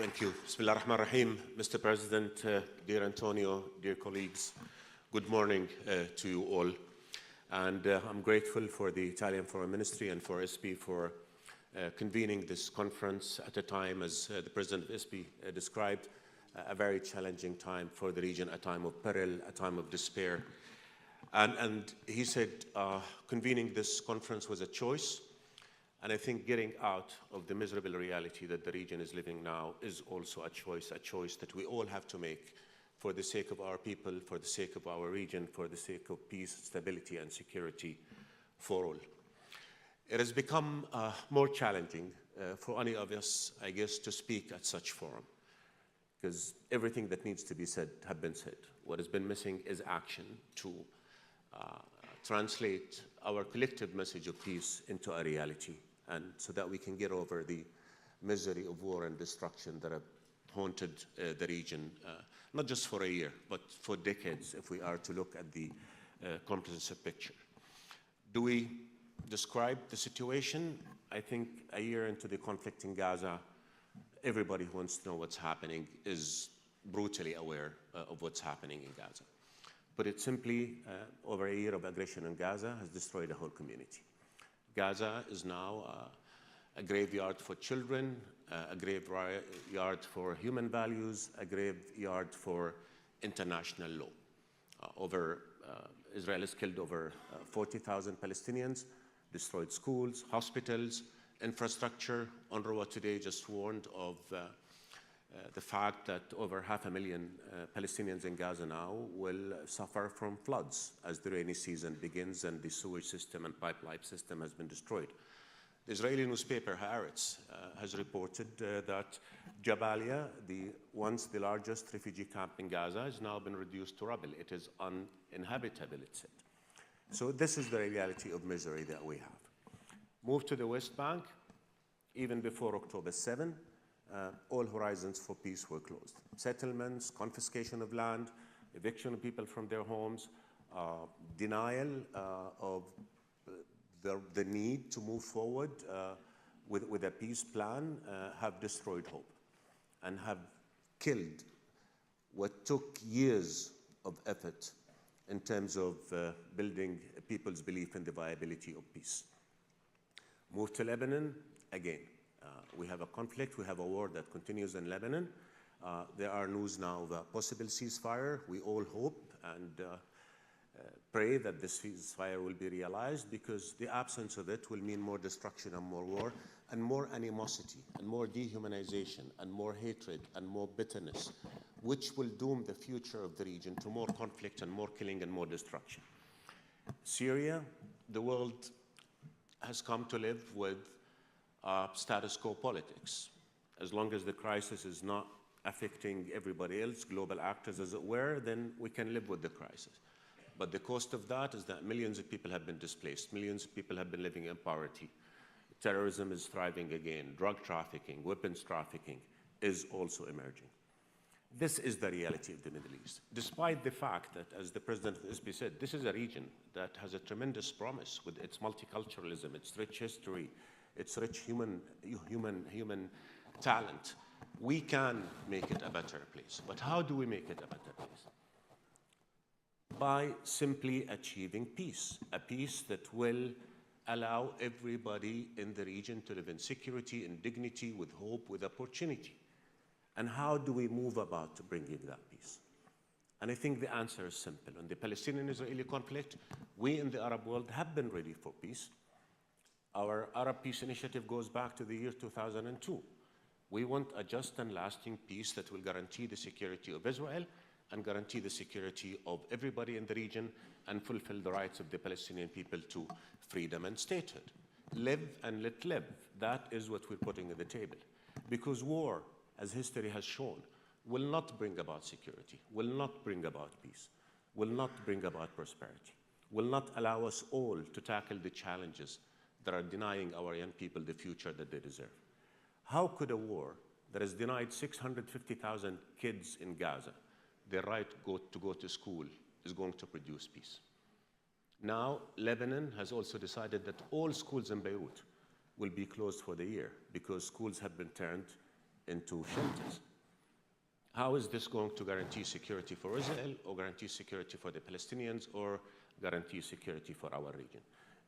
Thank you. Bismillah ar-Rahman ar-Rahim. Mr. President, dear Antonio, dear colleagues, good morning to you all. And I'm grateful for the Italian Foreign Ministry and for SP for convening this conference at a time, as the President of SP described, a very challenging time for the region, a time of peril, a time of despair. And he said convening this conference was a choice. And I think getting out of the miserable reality that the region is living now is also a choice that we all have to make for the sake of our people, for the sake of our region, for the sake of peace, stability, and security for all. It has become more challenging for any of us, I guess, to speak at such forum, because everything that needs to be said has been said. What has been missing is action to translate our collective message of peace into a reality, and so that we can get over the misery of war and destruction that have haunted the region, not just for a year, but for decades, if we are to look at the comprehensive picture. Do we describe the situation? I think a year into the conflict in Gaza, everybody who wants to know what's happening is brutally aware of what's happening in Gaza. Put it simply, over a year of aggression in Gaza has destroyed a whole community. Gaza is now a graveyard for children, a graveyard for human values, a graveyard for international law. Israel has killed over 40,000 Palestinians, destroyed schools, hospitals, infrastructure. UNRWA today just warned of the fact that over 500,000 Palestinians in Gaza now will suffer from floods as the rainy season begins and the sewage system and pipeline system has been destroyed. The Israeli newspaper Haaretz has reported that Jabalia, once the largest refugee camp in Gaza, has now been reduced to rubble. It is uninhabitable, it said. So this is the reality of misery that we have. Move to the West Bank. Even before October 7, all horizons for peace were closed. Settlements, confiscation of land, eviction of people from their homes, denial of the need to move forward with a peace plan have destroyed hope and have killed what took years of effort in terms of building people's belief in the viability of peace. Move to Lebanon, again. We have a conflict, we have a war that continues in Lebanon. There are news now of a possible ceasefire. We all hope and pray that this ceasefire will be realized, because the absence of it will mean more destruction and more war and more animosity and more dehumanization and more hatred and more bitterness, which will doom the future of the region to more conflict and more killing and more destruction. Syria, the world has come to live with status quo politics. As long as the crisis is not affecting everybody else, global actors as it were, then we can live with the crisis. But the cost of that is that millions of people have been displaced, millions of people have been living in poverty. Terrorism is thriving again, drug trafficking, weapons trafficking is also emerging. This is the reality of the Middle East, despite the fact that, as the President of the SB said, this is a region that has a tremendous promise with its multiculturalism, its rich history, its rich human talent. We can make it a better place. But how do we make it a better place? By simply achieving peace, a peace that will allow everybody in the region to live in security, in dignity, with hope, with opportunity. And how do we move about to bringing that peace? And I think the answer is simple. In the Palestinian-Israeli conflict, we in the Arab world have been ready for peace. Our Arab Peace Initiative goes back to the year 2002. We want a just and lasting peace that will guarantee the security of Israel and guarantee the security of everybody in the region and fulfill the rights of the Palestinian people to freedom and statehood. Live and let live. That is what we're putting on the table. Because war, as history has shown, will not bring about security, will not bring about peace, will not bring about prosperity, will not allow us all to tackle the challenges that are denying our young people the future that they deserve. How could a war that has denied 650,000 kids in Gaza their right to go to school is going to produce peace? Now, Lebanon has also decided that all schools in Beirut will be closed for the year because schools have been turned into shelters. How is this going to guarantee security for Israel, or guarantee security for the Palestinians, or guarantee security for our region?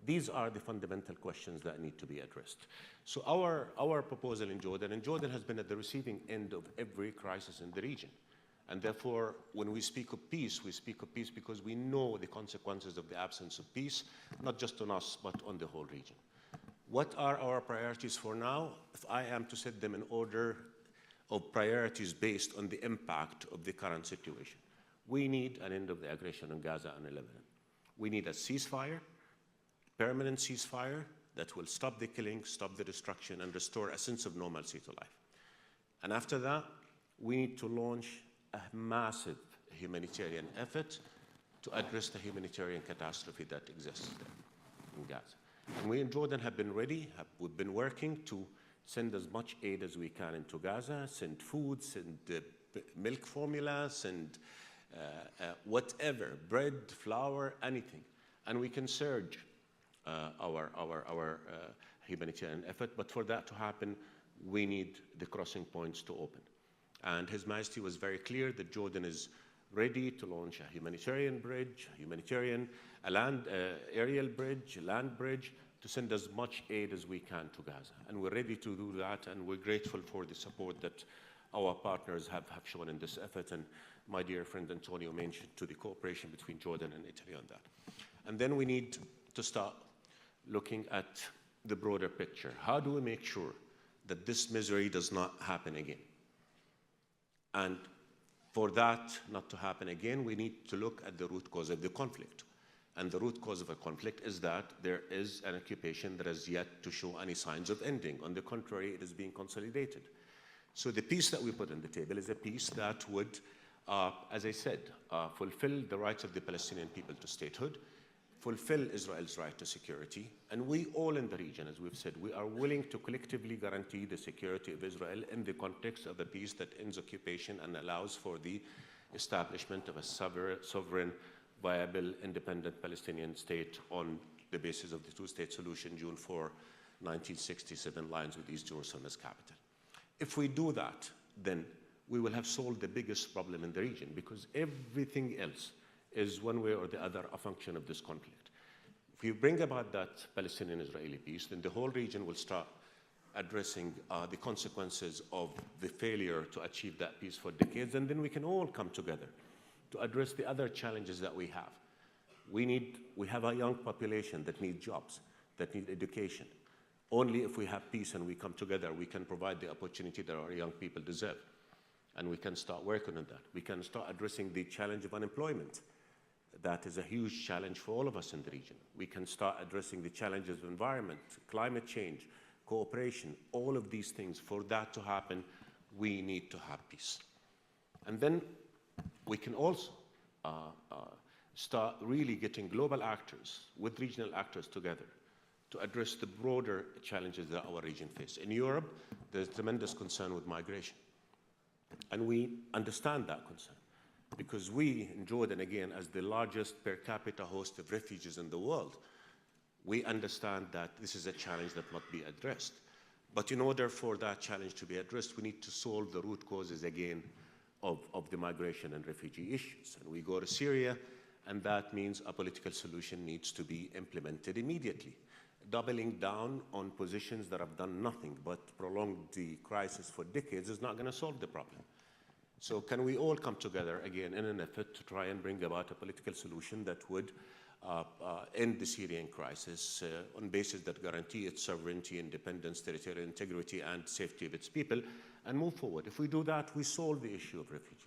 These are the fundamental questions that need to be addressed. So our proposal in Jordan has been at the receiving end of every crisis in the region. And therefore, when we speak of peace because we know the consequences of the absence of peace, not just on us, but on the whole region. What are our priorities for now? If I am to set them in order of priorities based on the impact of the current situation, we need an end of the aggression in Gaza and in Lebanon. We need a ceasefire, permanent ceasefire that will stop the killing, stop the destruction, and restore a sense of normalcy to life. And after that, we need to launch a massive humanitarian effort to address the humanitarian catastrophe that exists there in Gaza. And we in Jordan have been ready, we've been working to send as much aid as we can into Gaza, send food, send milk formula, send whatever, bread, flour, anything. And we can surge our humanitarian effort, but for that to happen, we need the crossing points to open. And His Majesty was very clear that Jordan is ready to launch a humanitarian bridge, a land aerial bridge, a land bridge, to send as much aid as we can to Gaza. And we're ready to do that, and we're grateful for the support that our partners have shown in this effort. And my dear friend Antonio mentioned to the cooperation between Jordan and Italy on that. And then we need to start looking at the broader picture. How do we make sure that this misery does not happen again? And for that not to happen again, we need to look at the root cause of the conflict. And the root cause of a conflict is that there is an occupation that has yet to show any signs of ending. On the contrary, it is being consolidated. So the peace that we put on the table is a peace that would, as I said, fulfill the rights of the Palestinian people to statehood, fulfill Israel's right to security, and we all in the region, as we've said, we are willing to collectively guarantee the security of Israel in the context of a peace that ends occupation and allows for the establishment of a sovereign, viable, independent Palestinian state on the basis of the two-state solution, June 4, 1967, lines with East Jerusalem as capital. If we do that, then we will have solved the biggest problem in the region, because everything else is one way or the other a function of this conflict. If you bring about that Palestinian-Israeli peace, then the whole region will start addressing the consequences of the failure to achieve that peace for decades, and then we can all come together to address the other challenges that we have. We have a young population that needs jobs, that need education. Only if we have peace and we come together, we can provide the opportunity that our young people deserve. And we can start working on that. We can start addressing the challenge of unemployment. That is a huge challenge for all of us in the region. We can start addressing the challenges of environment, climate change, cooperation, all of these things. For that to happen, we need to have peace. And then we can also start really getting global actors with regional actors together to address the broader challenges that our region faces. In Europe, there's tremendous concern with migration. And we understand that concern, because we in Jordan, again, as the largest per capita host of refugees in the world, we understand that this is a challenge that must be addressed. But in order for that challenge to be addressed, we need to solve the root causes, again, of the migration and refugee issues. And we go to Syria, and that means a political solution needs to be implemented immediately. Doubling down on positions that have done nothing but prolonged the crisis for decades is not going to solve the problem. So can we all come together, again, in an effort to try and bring about a political solution that would end the Syrian crisis on basis that guarantee its sovereignty, independence, territorial integrity, and safety of its people, and move forward. If we do that, we solve the issue of refugees,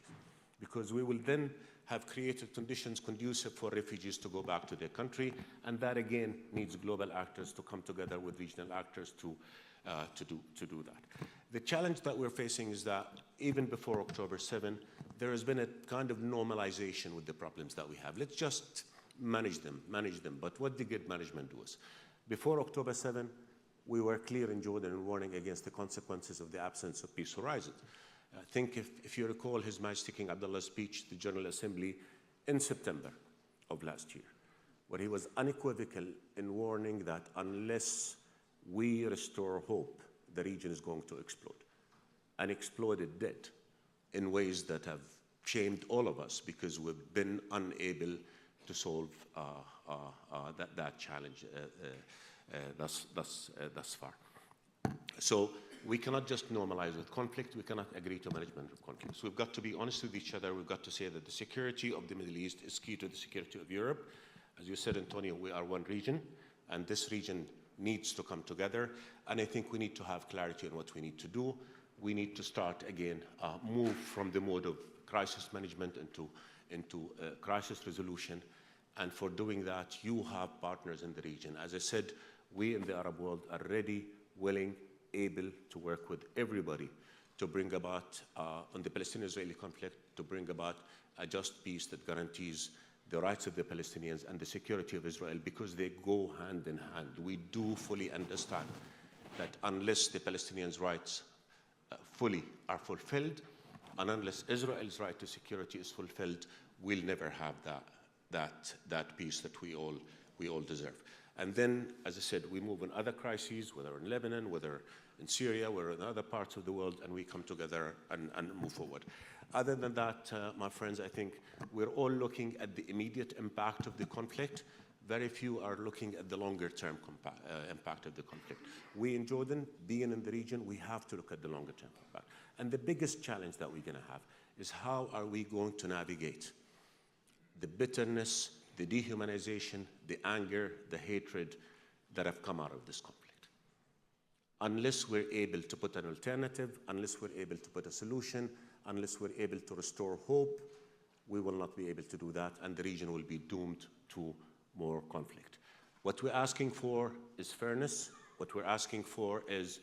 because we will then have created conditions conducive for refugees to go back to their country, and that again needs global actors to come together with regional actors to do that. The challenge that we're facing is that even before October 7, there has been a kind of normalization with the problems that we have. Let's just manage them. But what did good management do is? Before October 7, we were clear in Jordan in warning against the consequences of the absence of peace horizons. I think if you recall His Majesty King Abdullah's speech to the General Assembly in September of last year, where he was unequivocal in warning that unless we restore hope, the region is going to explode. and exploded dead in ways that have shamed all of us because we've been unable to solve that challenge thus far. So we cannot just normalize with conflict. We cannot agree to management of conflict. So we've got to be honest with each other. We've got to say that the security of the Middle East is key to the security of Europe. As you said, Antonio, we are one region, and this region needs to come together. And I think we need to have clarity on what we need to do. We need to start again, move from the mode of crisis management into crisis resolution. And for doing that, you have partners in the region. As I said, we in the Arab world are ready, willing, able to work with everybody to bring about, on the Palestinian-Israeli conflict, to bring about a just peace that guarantees the rights of the Palestinians and the security of Israel, because they go hand in hand. We do fully understand that unless the Palestinians' rights fully are fulfilled, and unless Israel's right to security is fulfilled, we'll never have that peace that we all deserve. And then, as I said, we move on other crises, whether in Lebanon, whether in Syria, whether in other parts of the world, and we come together and move forward. Other than that, my friends, I think we're all looking at the immediate impact of the conflict. Very few are looking at the longer-term impact of the conflict. We in Jordan, being in the region, we have to look at the longer-term impact. And the biggest challenge that we're going to have is how are we going to navigate the bitterness, the dehumanization, the anger, the hatred that have come out of this conflict. Unless we're able to put an alternative, unless we're able to put a solution, unless we're able to restore hope, we will not be able to do that, and the region will be doomed to more conflict. What we're asking for is fairness. What we're asking for is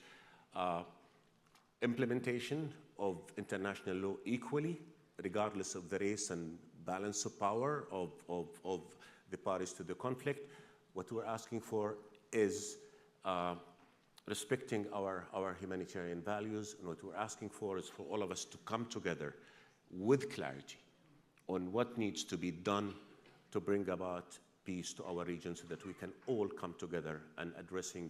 implementation of international law equally, regardless of the race and balance of power of the parties to the conflict. What we're asking for is respecting our humanitarian values, and what we're asking for is for all of us to come together with clarity on what needs to be done to bring about peace to our region so that we can all come together and addressing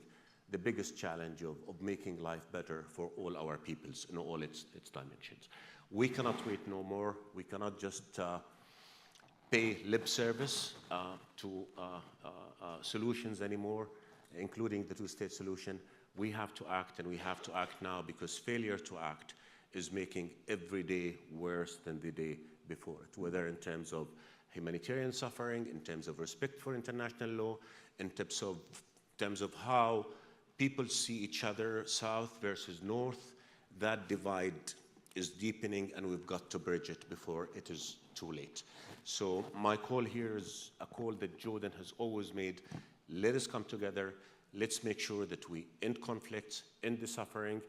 the biggest challenge of making life better for all our peoples in all its dimensions. We cannot wait no more. We cannot just pay lip service to solutions anymore, including the two-state solution. We have to act, and we have to act now, because failure to act is making every day worse than the day before it, whether in terms of humanitarian suffering, in terms of respect for international law, in terms of how people see each other, south versus north. That divide is deepening, and we've got to bridge it before it is too late. So my call here is a call that Jordan has always made. Let us come together. Let's make sure that we end conflicts, end the suffering,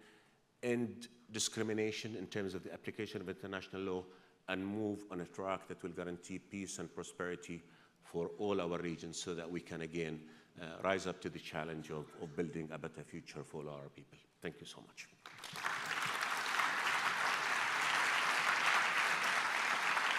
end discrimination in terms of the application of international law, and move on a track that will guarantee peace and prosperity for all our regions, so that we can again rise up to the challenge of building a better future for all our people. Thank you so much.